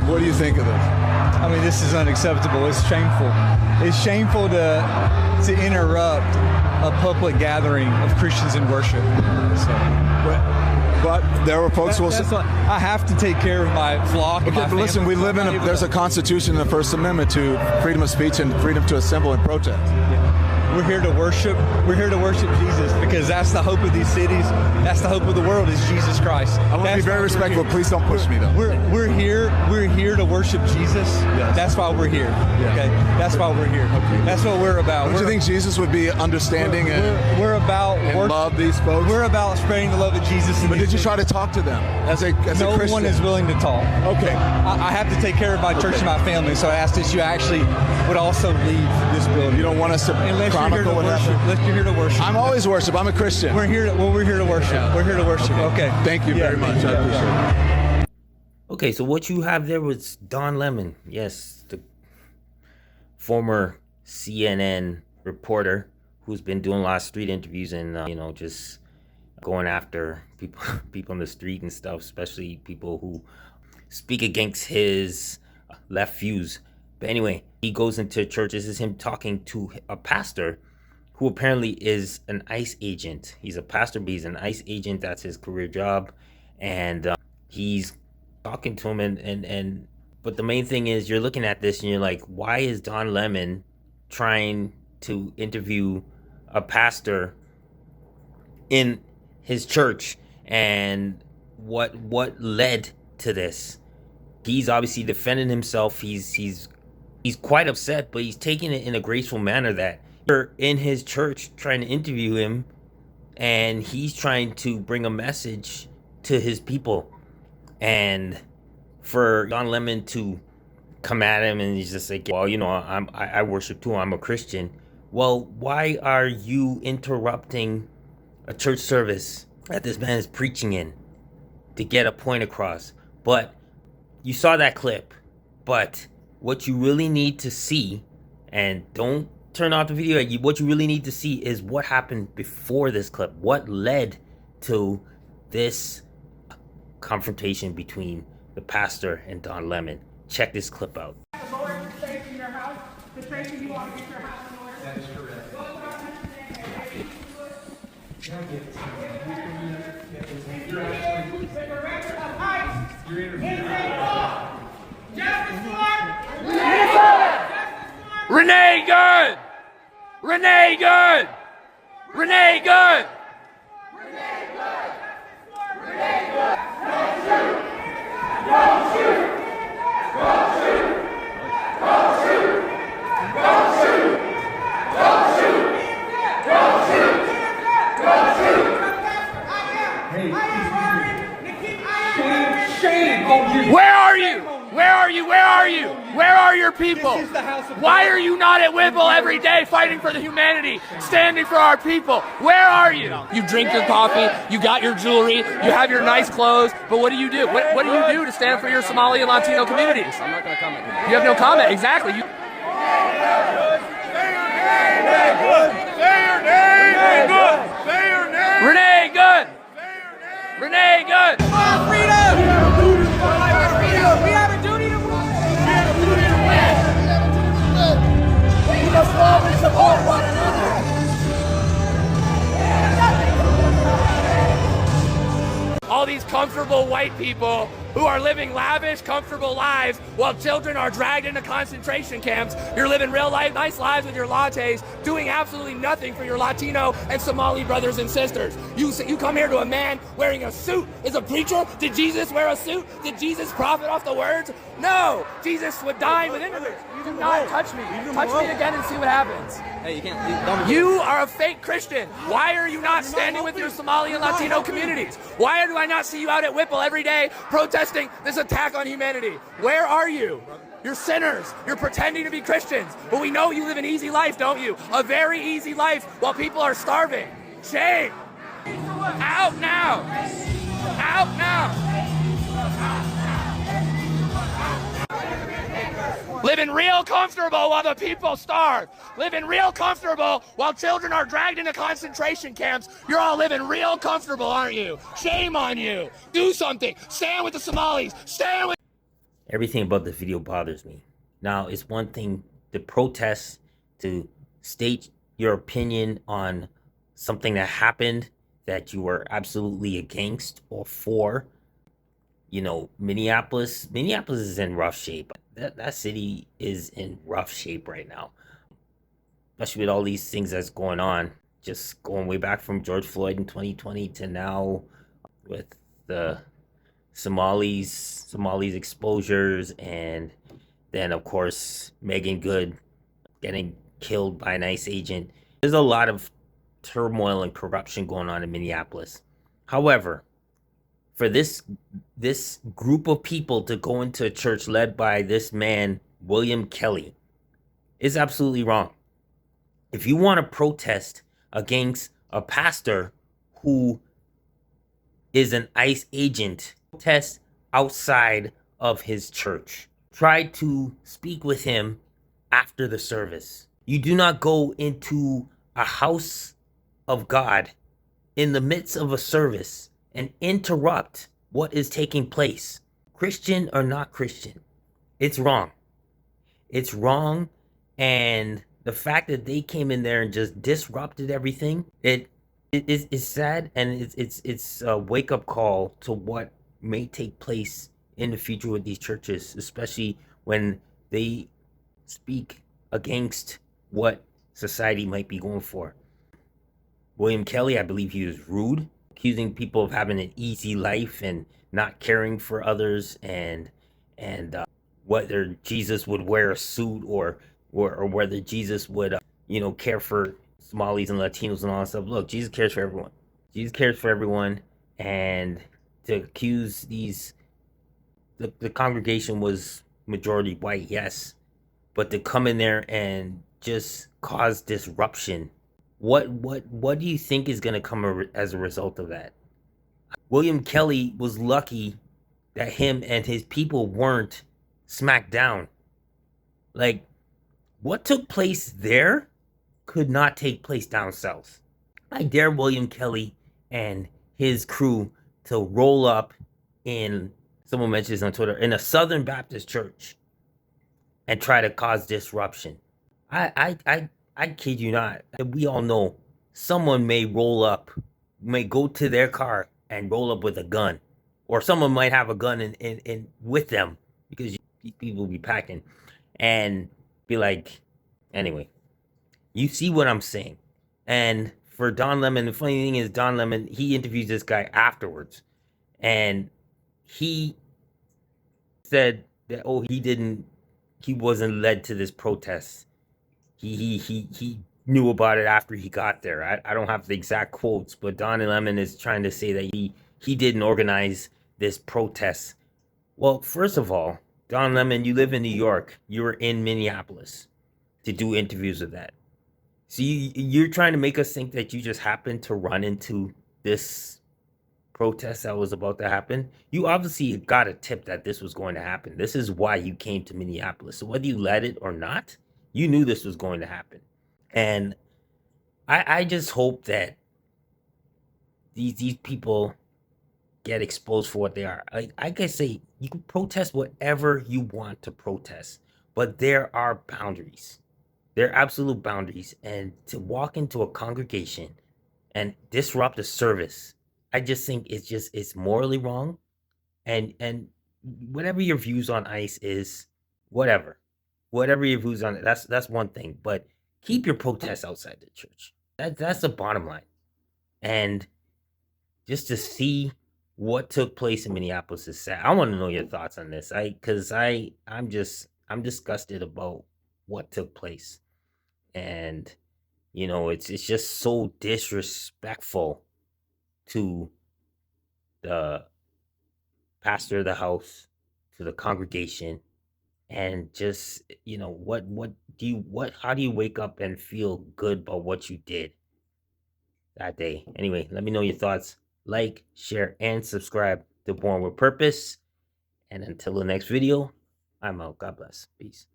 What do you think of this? I mean, this is unacceptable. It's shameful. It's shameful to interrupt a public gathering of Christians in worship. But there were folks who will say, I have to take care of my flock. okay, but listen, we live in there's a constitution in the First Amendment to freedom of speech and freedom to assemble and protest. We're here to worship. We're here to worship Jesus because that's the hope of these cities. That's the hope of the world is Jesus Christ. I want to be very respectful. Please don't push me, though. We're here to worship Jesus. Yes. That's why we're here. Yeah. Okay, that's why we're here. Okay. That's what we're about. Don't you think Jesus would be understanding we're about and love these folks? We're about spreading the love of Jesus. But did you try to talk to them as a Christian? No one is willing to talk. Okay. I have to take care of my church and my family, so I asked that you actually would also leave this building. You don't want us to chronicle what happened? Unless you're here to worship. I'm always worship. I'm a Christian. We're here to worship. Yeah. We're here to worship. Okay. Thank you very much. I appreciate it. Okay, so what you have there was Don Lemon. Yes, the former CNN reporter who's been doing a lot of street interviews and, just going after people on the street and stuff, especially people who speak against his left views. But anyway, he goes into church. This is him talking to a pastor who apparently is an ICE agent. He's a pastor, but he's an ICE agent. That's his career job. And he's talking to him. But the main thing is you're looking at this and you're like, why is Don Lemon trying to interview a pastor in his church? And what led to this? He's obviously defending himself. He's quite upset, but he's taking it in a graceful manner that you're in his church trying to interview him, and he's trying to bring a message to his people. And for Don Lemon to come at him and he's just like, well, I worship too. I'm a Christian. Well, why are you interrupting a church service that this man is preaching in to get a point across? But you saw that clip, but what you really need to see, and don't turn off the video, what you really need to see is what happened before this clip. What led to this confrontation between the pastor and Don Lemon. Check this clip out. The Lord is safe in your house. The faith that you want to get your house in order. That is correct. Renee Good! Renee Good! Renee Good! Renee Good! Renee Good! Don't shoot! Don't shoot! Don't shoot! Don't shoot! Don't shoot! Don't shoot! Don't shoot! Shame! Where are you? Where are you? Where are you? Where are your people? Why are you not at Whipple every day fighting for the humanity, standing for our people? Where are you? You drink your coffee, you got your jewelry, you have your nice clothes, but what do you do? What do you do to stand for your Somali and Latino communities? I'm not going to comment. You have no comment, exactly. Say your name! Say your name! Renee Good! Renee Good! Freedom! We have a duty to win! We must love and support one another! All these comfortable white people who are living lavish, comfortable lives while children are dragged into concentration camps. You're living real life, nice lives with your lattes, doing absolutely nothing for your Latino and Somali brothers and sisters. You come here to a man wearing a suit. Is a preacher? Did Jesus wear a suit? Did Jesus profit off the words? No! Jesus would dine with immigrants. Do not touch me. Touch me again and see what happens. Hey, you can't. You are a fake Christian. Why are you not standing with your Somali and Latino communities? Why do I not see you out at Whipple every day protesting this attack on humanity? Where are you? You're sinners. You're pretending to be Christians. But we know you live an easy life, don't you? A very easy life while people are starving. Shame. Out now. Out now. Living real comfortable while the people starve. Living real comfortable while children are dragged into concentration camps. You're all living real comfortable, aren't you? Shame on you. Do something. Stand with the Somalis. Stand with... Everything about the video bothers me. Now, it's one thing to protest, to state your opinion on something that happened that you were absolutely against or for. You know, Minneapolis is in rough shape. That city is in rough shape right now, especially with all these things that's going on. Just going way back from George Floyd in 2020 to now with the Somalis exposures, and then of course Megan Good getting killed by an ICE agent. There's a lot of turmoil and corruption going on in Minneapolis. However, for this group of people to go into a church led by this man, William Kelly, is absolutely wrong. If you want to protest against a pastor who is an ICE agent, protest outside of his church. Try to speak with him after the service. You do not go into a house of God in the midst of a service and interrupt what is taking place. Christian or not Christian, it's wrong. It's wrong, and the fact that they came in there and just disrupted everything, it is sad, and it's a wake-up call to what may take place in the future with these churches, especially when they speak against what society might be going for. William Kelly, I believe he was rude, accusing people of having an easy life and not caring for others, and whether Jesus would wear a suit or whether Jesus would care for Somalis and Latinos and all that stuff. Look, Jesus cares for everyone. Jesus cares for everyone, and to accuse the congregation was majority white, yes, but to come in there and just cause disruption, what do you think is going to come as a result of that? William Kelly was lucky that him and his people weren't smacked down. Like, what took place there could not take place down south. I dare William Kelly and his crew to roll up in, someone mentioned this on Twitter, in a Southern Baptist church and try to cause disruption. I kid you not. We all know someone may go to their car and roll up with a gun, or someone might have a gun in with them, because these people will be packing and be like, anyway, you see what I'm saying. And for Don Lemon, the funny thing is, Don Lemon, he interviews this guy afterwards, and he said that, oh, he wasn't led to this protest. He knew about it after he got there. I don't have the exact quotes, but Don Lemon is trying to say that he didn't organize this protest. Well, first of all, Don Lemon, you live in New York. You were in Minneapolis to do interviews of that. So you're trying to make us think that you just happened to run into this protest that was about to happen. You obviously got a tip that this was going to happen. This is why you came to Minneapolis. So whether you let it or not, you knew this was going to happen. And I just hope that these people get exposed for what they are. I can say, you can protest whatever you want to protest, but there are boundaries. There are absolute boundaries. And to walk into a congregation and disrupt a service, I just think it's morally wrong. And whatever your views on ICE is, whatever your views on it, that's one thing. But keep your protests outside the church. That's the bottom line. And just to see what took place in Minneapolis is sad. I want to know your thoughts on this. I'm disgusted about what took place. And it's just so disrespectful to the pastor of the house, to the congregation, and just how do you wake up and feel good about what you did that day? Anyway, let me know your thoughts. Like, share, and subscribe to Born with Purpose. And until the next video, I'm out. God bless. Peace.